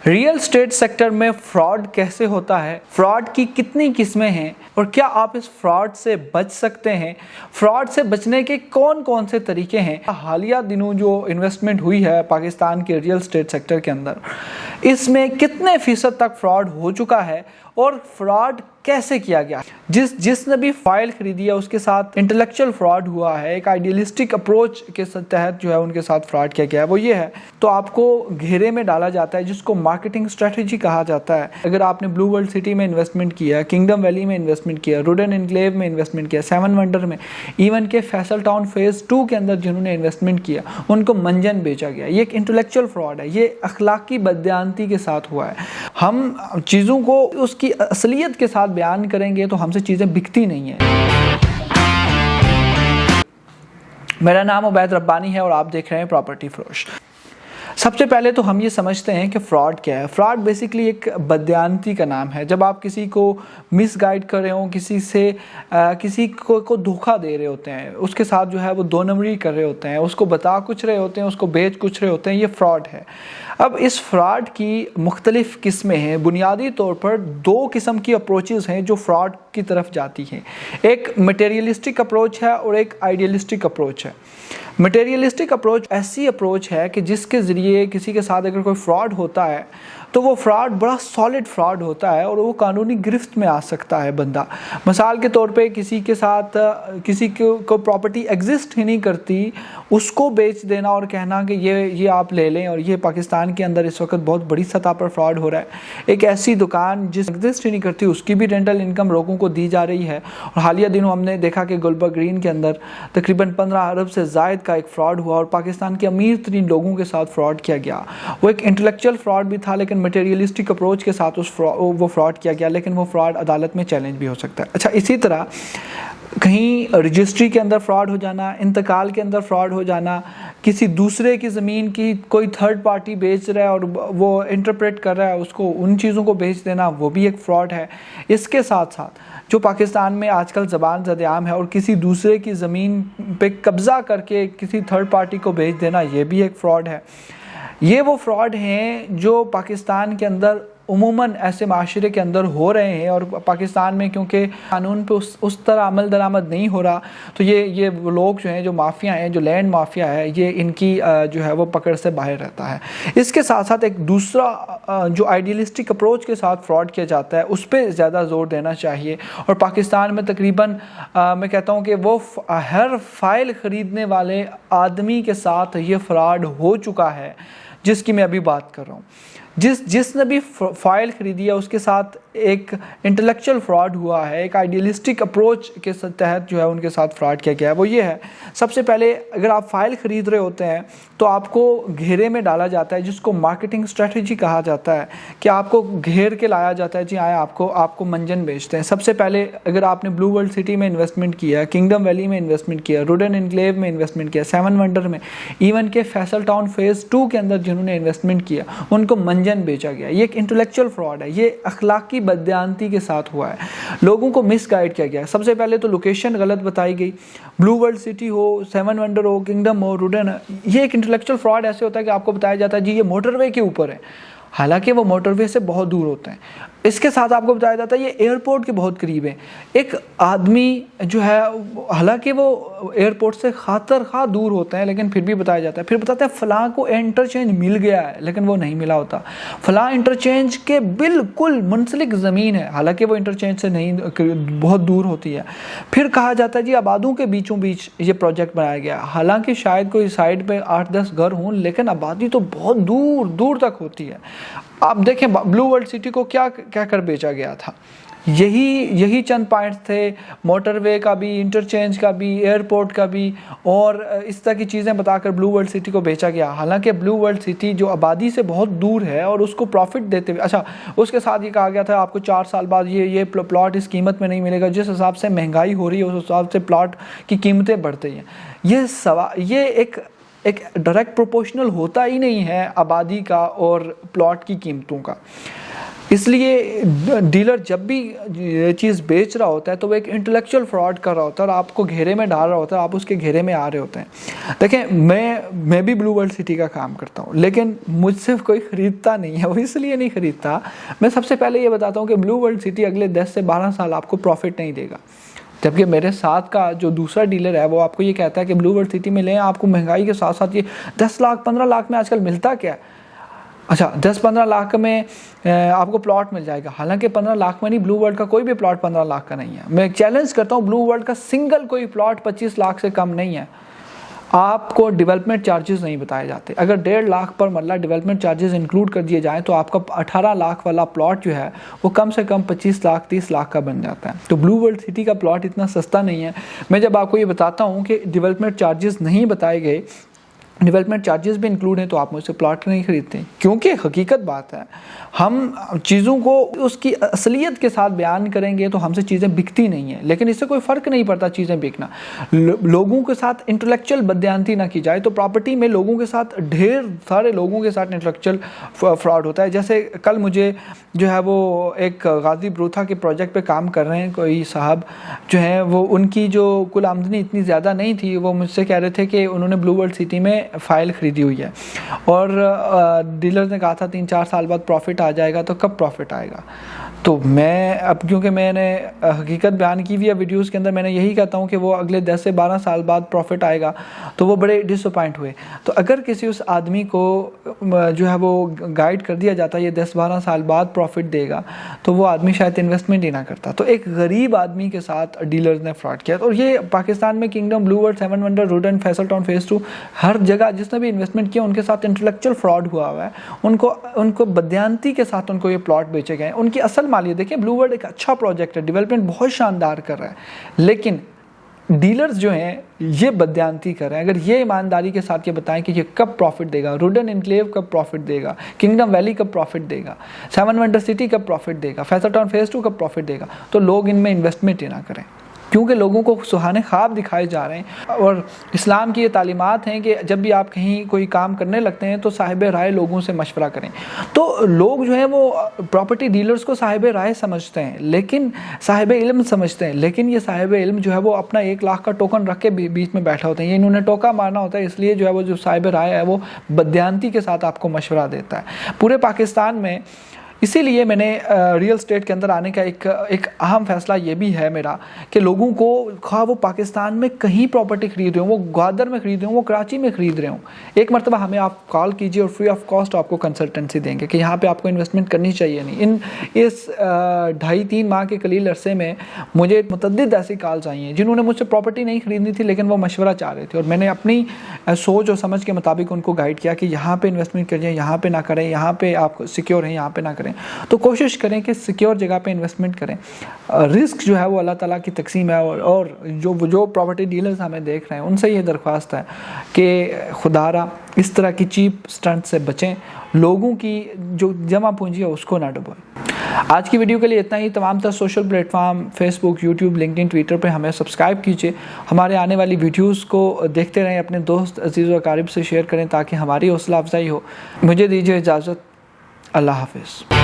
Real estate sector में fraud कैसे होता है, फ्रॉड की कितनी किस्में हैं और क्या आप इस फ्रॉड से बच सकते हैं, फ्रॉड से बचने के कौन कौन से तरीके हैं। हालिया दिनों जो इन्वेस्टमेंट हुई है पाकिस्तान के रियल स्टेट सेक्टर के अंदर, इसमें कितने फीसद तक फ्रॉड हो चुका है और फ्रॉड कैसे किया गया। जिसने भी फाइल खरीदी है उसके साथ इंटेलेक्चुअल फ्रॉड हुआ है, एक आइडियलिस्टिक अप्रोच के तहत जो है उनके साथ फ्रॉड किया गया है। वो ये है, तो आपको घेरे में डाला जाता है जिसको मार्केटिंग स्ट्रेटजी कहा जाता है। अगर आपने ब्लू वर्ल्ड सिटी में इन्वेस्टमेंट किया, किंगडम वैली में इन्वेस्टमेंट किया, रुडन एनक्लेव में इन्वेस्टमेंट किया, सेवन वंडर में, इवन के फैसल टाउन फेज 2 के अंदर जिन्होंने इन्वेस्टमेंट किया उनको मंजन बेचा गया। ये एक इंटेलेक्चुअल फ्रॉड है, ये अखलाकी बददियानती के साथ हुआ है। हम चीज़ों को उसकी असलियत के साथ बयान करेंगे तो हमसे चीज़ें बिकती नहीं है। मेरा नाम उबैद रब्बानी है और आप देख रहे हैं प्रॉपर्टी फरोश। सबसे पहले तो हम ये समझते हैं कि फ़्रॉड क्या है। फ़्रॉड बेसिकली एक बददियानती का नाम है। जब आप किसी को मिसगाइड कर रहे हो, किसी को धोखा दे रहे होते हैं, उसके साथ जो है वो दो नंबरी कर रहे होते हैं, उसको बता कुछ रहे होते हैं, उसको बेच कुछ रहे होते हैं, ये फ़्रॉड है। अब इस फ्रॉड की मुख्तलिफ़ किस्में हैं। बुनियादी तौर पर 2 किस्म की अप्रोचेज़ हैं जो फ्रॉड की तरफ जाती हैं। एक मटेरियलिस्टिक अप्रोच है और एक आइडियलिस्टिक अप्रोच है। मटेरियलिस्टिक अप्रोच ऐसी अप्रोच है कि जिसके ज़रिए किसी के साथ अगर कोई फ्रॉड होता है तो वो फ्रॉड बड़ा सॉलिड फ्रॉड होता है और वो कानूनी गिरफ्त में आ सकता है बंदा। मिसाल के तौर पे किसी के साथ किसी को प्रॉपर्टी एग्जिस्ट ही नहीं करती, उसको बेच देना और कहना कि ये आप ले लें। और ये पाकिस्तान के अंदर इस वक्त बहुत बड़ी सतह पर फ्रॉड हो रहा है। एक ऐसी दुकान जिस एग्जिस्ट ही नहीं करती उसकी भी रेंटल इनकम लोगों को दी जा रही है। और हालिया दिनों हमने देखा कि गुलबर्ग ग्रीन के अंदर तकरीबन 15 अरब से ज़ायद का एक फ़्रॉड हुआ और पाकिस्तान के अमीर तरीन लोगों के साथ फ्रॉड किया गया। वो एक इंटेलेक्चुअल फ्रॉड भी था लेकिन मटेरियलिस्टिक अप्रोच के साथ वो फ्रॉड किया गया, लेकिन वो फ्रॉड अदालत में चैलेंज भी हो सकता है। अच्छा, इसी तरह कहीं रजिस्ट्री के अंदर फ्रॉड हो जाना, इंतकाल के अंदर फ्रॉड हो जाना, किसी दूसरे की ज़मीन की कोई थर्ड पार्टी बेच रहा है और वो इंटरप्रेट कर रहा है उसको, उन चीज़ों को बेच देना, वो भी एक फ़्रॉड है। इसके साथ साथ जो पाकिस्तान में आजकल ज़बान ज़द-ए-आम है और किसी दूसरे की ज़मीन पे कब्ज़ा करके किसी थर्ड पार्टी को बेच देना, ये भी एक फ़्रॉड है। ये वो फ्रॉड हैं जो पाकिस्तान के अंदर उमूमन ऐसे माशरे के अंदर हो रहे हैं। और पाकिस्तान में क्योंकि कानून पे उस तरह अमल दरामद नहीं हो रहा, तो ये लोग जो हैं, जो माफिया हैं, जो लैंड माफिया है, ये इनकी जो है वो पकड़ से बाहर रहता है। इसके साथ साथ एक दूसरा जो आइडियलिस्टिक अप्रोच के साथ फ्रॉड किया जाता है उस पर ज़्यादा ज़ोर देना चाहिए। और पाकिस्तान में तकरीबन मैं कहता हूँ कि वो हर फाइल ख़रीदने वाले आदमी के साथ ये फ्रॉड हो चुका है जिसकी मैं अभी बात कर रहा हूँ। जिसने भी फाइल खरीदी है उसके साथ एक इंटेलेक्चुअल फ्रॉड हुआ है, एक आइडियलिस्टिक अप्रोच के तहत जो है उनके साथ फ्रॉड किया गया है। वो ये है, सबसे पहले अगर आप फाइल ख़रीद रहे होते हैं तो आपको घेरे में डाला जाता है जिसको मार्केटिंग स्ट्रेटजी कहा जाता है, कि आपको घेर के लाया जाता है, जी आए आपको मंजन बेचते हैं। सबसे पहले अगर आपने ब्लू वर्ल्ड सिटी में इन्वेस्टमेंट किया, किंगडम वैली में इन्वेस्टमेंट किया, रुडन एनक्लेव में इन्वेस्टमेंट किया, सेवन वंडर में, इवन के फैसल टाउन फेज 2 के अंदर जिन्होंने इन्वेस्टमेंट किया उनको मंजन बेचा गया। ये एक इंटेलेक्चुअल फ्रॉड है, ये अखलाकी बददियानती के साथ हुआ है। लोगों को मिसगाइड किया गया। सबसे पहले तो लोकेशन गलत बताई गई। ब्लू वर्ल्ड सिटी हो, सेवन वंडर हो, किंगडम हो, रुडन, ये एक इंटेलेक्चुअल फ्रॉड ऐसे होता है कि आपको बताया जाता है जी ये मोटरवे के ऊपर है, हालांकि वो मोटरवे से बहुत दूर होते हैं। इसके साथ आपको बताया जाता है ये एयरपोर्ट के बहुत करीब है। एक आदमी जो है, हालांकि वो एयरपोर्ट से खातर दूर होते हैं लेकिन फिर भी बताया जाता है। फिर बताते हैं फ़लाँ को इंटरचेंज मिल गया है, लेकिन वो नहीं मिला होता। फ़लाँ इंटरचेंज के बिल्कुल मुंसलिक ज़मीन है, हालांकि वो इंटरचेंज से नहीं, बहुत दूर होती है। फिर कहा जाता है जी आबादों के बीचों बीच ये प्रोजेक्ट बनाया गया, हालांकि शायद कोई साइड पर 8-10 घर हों लेकिन आबादी तो बहुत दूर दूर तक होती है। आप देखें ब्लू वर्ल्ड सिटी को क्या कर बेचा गया था। यही चंद पॉइंट्स थे, मोटरवे का भी, इंटरचेंज का भी, एयरपोर्ट का भी, और इस तरह की चीज़ें बताकर ब्लू वर्ल्ड सिटी को बेचा गया। हालांकि ब्लू वर्ल्ड सिटी जो आबादी से बहुत दूर है और उसको प्रॉफिट देते हुए, अच्छा उसके साथ ये कहा गया था आपको 4 साल बाद ये प्लॉट इस कीमत में नहीं मिलेगा। जिस हिसाब से महंगाई हो रही है उस हिसाब से प्लॉट की कीमतें बढ़ती हैं। ये एक डायरेक्ट प्रोपोर्शनल होता ही नहीं है आबादी का और प्लॉट की कीमतों का। اس لیے ڈیلر جب بھی یہ چیز بیچ رہا ہوتا ہے تو وہ ایک انٹلیکچوئل فراڈ کر رہا ہوتا ہے اور آپ کو گھیرے میں ڈال رہا ہوتا ہے, آپ اس کے گھیرے میں آ رہے ہوتے ہیں. دیکھیں میں بھی بلو ورلڈ سٹی کا کام کرتا ہوں, لیکن مجھ سے کوئی خریدتا نہیں ہے. وہ اس لیے نہیں خریدتا, میں سب سے پہلے یہ بتاتا ہوں کہ بلو ورلڈ سٹی اگلے 10 سے 12 سال آپ کو پروفٹ نہیں دے گا. جبکہ میرے ساتھ کا جو دوسرا ڈیلر ہے وہ آپ کو یہ کہتا ہے کہ بلو ورلڈ سٹی میں لیں, آپ کو مہنگائی کے ساتھ ساتھ یہ 10 لاکھ 15 لاکھ میں آج کل ملتا کیا ہے. اچھا 10-15 لاکھ میں آپ کو پلاٹ مل جائے گا, حالانکہ 15 لاکھ میں نہیں, بلو ورلڈ کا کوئی بھی پلاٹ 15 لاکھ کا نہیں ہے. میں چیلنج کرتا ہوں, بلو ورلڈ کا سنگل کوئی پلاٹ 25 لاکھ سے کم نہیں ہے. آپ کو ڈیولپمنٹ چارجز نہیں بتائے جاتے. اگر 1.5 لاکھ پر مرلہ ڈیولپمنٹ چارجز انکلوڈ کر دیے جائیں تو آپ کا 18 لاکھ والا پلاٹ جو ہے وہ کم سے کم 25 لاکھ 30 لاکھ کا بن جاتا ہے. تو بلو ورلڈ سٹی کا پلاٹ اتنا سستا نہیں ہے. میں جب آپ کو یہ بتاتا ہوں کہ ڈیولپمنٹ چارجز نہیں بتائے گئے, ڈیولپمنٹ چارجز بھی انکلوڈ ہیں, تو آپ مجھ سے پلاٹ نہیں خریدتے, کیونکہ حقیقت بات ہے ہم چیزوں کو اس کی اصلیت کے ساتھ بیان کریں گے تو ہم سے چیزیں بکتی نہیں ہیں. لیکن اس سے کوئی فرق نہیں پڑتا چیزیں بکنا. لوگوں کے ساتھ انٹلیکچوئل بددیانتی نہ کی جائے. تو پراپرٹی میں لوگوں کے ساتھ, ڈھیر سارے لوگوں کے ساتھ انٹلیکچوئل فراڈ ہوتا ہے. جیسے کل مجھے جو ہے وہ ایک غازی بروتھا کے پروجیکٹ پہ کام کر رہے ہیں کوئی صاحب جو ہیں, وہ ان کی جو کل آمدنی اتنی زیادہ نہیں تھی, وہ مجھ سے کہہ رہے تھے کہ انہوں نے بلو ورلڈ سٹی میں فائل خریدی ہوئی ہے اور ڈیلر نے کہا تھا 3-4 سال بعد پروفٹ آ جائے گا. تو کب پروفٹ آئے گا؟ تو میں اب کیونکہ میں نے حقیقت بیان کی ہوئی ہے ویڈیوز کے اندر, میں نے یہی کہتا ہوں کہ وہ اگلے 10 سے 12 سال بعد پروفٹ آئے گا. تو وہ بڑے ڈس اپوائنٹ ہوئے. تو اگر کسی اس آدمی کو جو ہے وہ گائیڈ کر دیا جاتا ہے یہ 10-12 سال بعد پروفٹ دے گا, تو وہ آدمی شاید انویسٹمنٹ ہی نہ کرتا. تو ایک غریب آدمی کے ساتھ ڈیلرز نے فراڈ کیا. اور یہ پاکستان میں کنگڈم, بلو ورلڈ, 7 ونڈر, روڈن, فیصل ٹاؤن فیز 2, ہر جگہ جس نے بھی انویسٹمنٹ کیا ان کے ساتھ انٹلیکچوئل فراڈ ہوا ہے. ان کو بددیانتی کے ساتھ ان کو یہ پلاٹ بیچے گئے. ان کی اصل مالیت دیکھیں, بلو ورلڈ ایک اچھا پروجیکٹ ہے, ڈیولپمنٹ بہت شاندار کر رہا ہے, لیکن ڈیلرز جو ہیں یہ بددیانتی کر رہے ہیں. اگر یہ ایمانداری کے ساتھ یہ بتائیں کہ یہ کب پروفٹ دے گا, روڈن انکلیو کب پروفٹ دے گا, کنگڈم ویلی کب پروفٹ دے گا, 7 ونڈر سٹی کب پروفٹ دے گا, فیصل ٹاؤن فیز 2 کب پروفٹ دے گا, تو لوگ ان میں انویسٹمنٹ ہی نہ کریں, کیونکہ لوگوں کو سہانے خواب دکھائے جا رہے ہیں. اور اسلام کی یہ تعلیمات ہیں کہ جب بھی آپ کہیں کوئی کام کرنے لگتے ہیں تو صاحب رائے لوگوں سے مشورہ کریں. تو لوگ جو ہیں وہ پراپرٹی ڈیلرز کو صاحب رائے سمجھتے ہیں, لیکن صاحب علم سمجھتے ہیں, لیکن یہ صاحب علم جو ہے وہ اپنا 1 لاکھ کا ٹوکن رکھ کے بیچ میں بیٹھا ہوتا ہے. یہ انہوں نے ٹوکا مارنا ہوتا ہے, اس لیے جو ہے وہ جو صاحب رائے ہے وہ بددیانتی کے ساتھ آپ کو مشورہ دیتا ہے پورے پاکستان میں. اسی لیے میں نے ریئل اسٹیٹ کے اندر آنے کا ایک اہم فیصلہ یہ بھی ہے میرا کہ لوگوں کو, خواہ وہ پاکستان میں کہیں پراپرٹی خرید رہے ہوں, وہ گوادر میں خرید رہے ہوں, وہ کراچی میں خرید رہے ہوں, ایک مرتبہ ہمیں آپ کال کیجئے اور فری آف کاسٹ آپ کو کنسلٹنسی دیں گے کہ یہاں پہ آپ کو انویسٹمنٹ کرنی چاہیے نہیں. اس 2.5-3 ماہ کے قلیل عرصے میں مجھے متعدد ایسی کالز آئی ہیں جنہوں نے مجھ سے پراپرٹی نہیں خریدنی تھی لیکن وہ مشورہ چاہ رہے تھے, اور میں نے اپنی سوچ اور سمجھ کے مطابق ان کو گائیڈ کیا کہ یہاں پہ انویسٹمنٹ کریے, یہاں پہ نہ کریں, یہاں پہ آپ سیکیور ہیں, یہاں پہ نہ کریں. تو کوشش کریں کہ سیکیور جگہ پہ انویسٹمنٹ کریں. رسک جو ہے وہ اللہ تعالیٰ کی تقسیم ہے, اور جو پراپرٹی ڈیلرز ہمیں دیکھ رہے ہیں ان سے یہ درخواست ہے کہ خدا را اس طرح کی چیپ سٹنٹ سے بچیں, لوگوں کی جو جمع پونجی ہے اس کو نہ ڈبوئیں. آج کی ویڈیو کے لیے اتنا ہی. تمام تر سوشل پلیٹ فارم فیس بک, یوٹیوب, لنکڈ ان, ٹویٹر پہ ہمیں سبسکرائب کیجیے. ہمارے آنے والی ویڈیوز کو دیکھتے رہیں, اپنے دوست عزیز و اقارب سے شیئر کریں تاکہ ہماری حوصلہ افزائی ہو. مجھے دیجیے اجازت. اللہ حافظ.